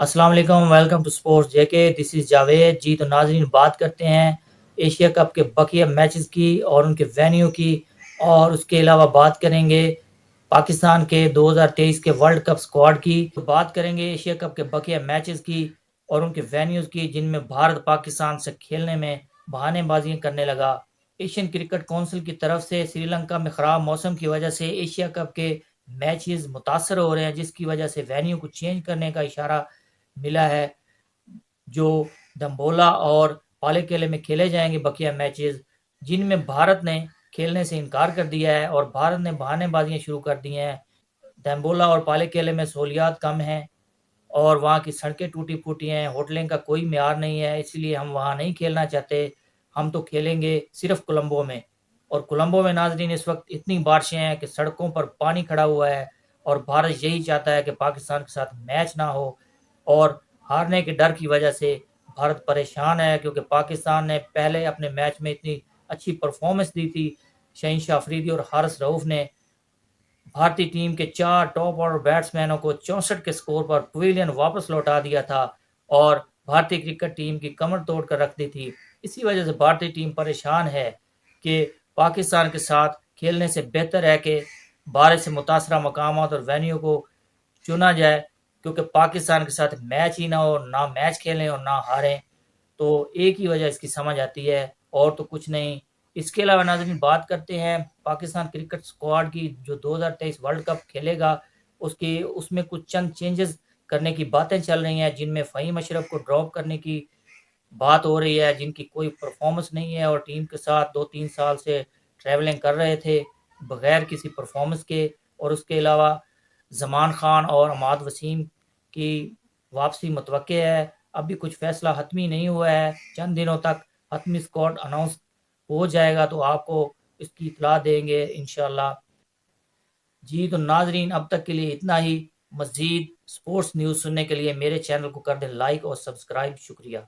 السلام علیکم، welcome to sports جے کے، دس از جاوید جی۔ تو ناظرین، بات کرتے ہیں ایشیا کپ کے بقیہ میچز کی اور ان کے وینیو کی، اور اس کے علاوہ بات کریں گے پاکستان کے 2023 کے ورلڈ کپ سکواڈ کی۔ بات کریں گے ایشیا کپ کے بقیہ میچز کی اور ان کے وینیوز کی، جن میں بھارت پاکستان سے کھیلنے میں بہانے بازیاں کرنے لگا۔ ایشین کرکٹ کونسل کی طرف سے سری لنکا میں خراب موسم کی وجہ سے ایشیا کپ کے میچز متاثر ہو رہے ہیں، جس کی وجہ سے وینیو کو چینج کرنے کا اشارہ ملا ہے، جو دمبولا اور پالے کیلے میں کھیلے جائیں گے بقیہ میچز، جن میں بھارت نے کھیلنے سے انکار کر دیا ہے اور بھارت نے بہانے بازیاں شروع کر دی ہیں۔ دمبولا اور پالے کیلے میں سہولیات کم ہیں اور وہاں کی سڑکیں ٹوٹی پھوٹی ہیں، ہوٹلنگ کا کوئی معیار نہیں ہے، اس لیے ہم وہاں نہیں کھیلنا چاہتے۔ ہم تو کھیلیں گے صرف کولمبو میں، اور کولمبو میں ناظرین اس وقت اتنی بارشیں ہیں کہ سڑکوں پر پانی کھڑا ہوا ہے، اور بھارت یہی چاہتا ہے کہ پاکستان کے ساتھ میچ نہ ہو، اور ہارنے کے ڈر کی وجہ سے بھارت پریشان ہے، کیونکہ پاکستان نے پہلے اپنے میچ میں اتنی اچھی پرفارمنس دی تھی۔ شہنشاہ افریدی اور حارث رؤف نے بھارتی ٹیم کے 4 ٹاپ آرڈر بیٹسمینوں کو 64 کے سکور پر پویلین واپس لوٹا دیا تھا اور بھارتی کرکٹ ٹیم کی کمر توڑ کر رکھ دی تھی۔ اسی وجہ سے بھارتی ٹیم پریشان ہے کہ پاکستان کے ساتھ کھیلنے سے بہتر ہے کہ بارش سے متاثرہ مقامات اور وینیو کو چنا جائے، کیونکہ پاکستان کے ساتھ میچ ہی نہ ہو، نہ میچ کھیلیں اور نہ ہاریں۔ تو ایک ہی وجہ اس کی سمجھ آتی ہے، اور تو کچھ نہیں۔ اس کے علاوہ ناظرین، بات کرتے ہیں پاکستان کرکٹ سکواڈ کی، جو 2023 ورلڈ کپ کھیلے گا۔ اس میں کچھ چند چینجز کرنے کی باتیں چل رہی ہیں، جن میں فہیم اشرف کو ڈراپ کرنے کی بات ہو رہی ہے، جن کی کوئی پرفارمنس نہیں ہے اور ٹیم کے ساتھ 2-3 سال سے ٹریولنگ کر رہے تھے بغیر کسی پرفارمنس کے۔ اور اس کے علاوہ زمان خان اور عماد وسیم کی واپسی متوقع ہے۔ ابھی کچھ فیصلہ حتمی نہیں ہوا ہے، چند دنوں تک حتمی اسکواڈ اناؤنس ہو جائے گا تو آپ کو اس کی اطلاع دیں گے انشاءاللہ۔ جی تو ناظرین، اب تک کے لیے اتنا ہی۔ مزید سپورٹس نیوز سننے کے لیے میرے چینل کو کر دیں لائک اور سبسکرائب۔ شکریہ۔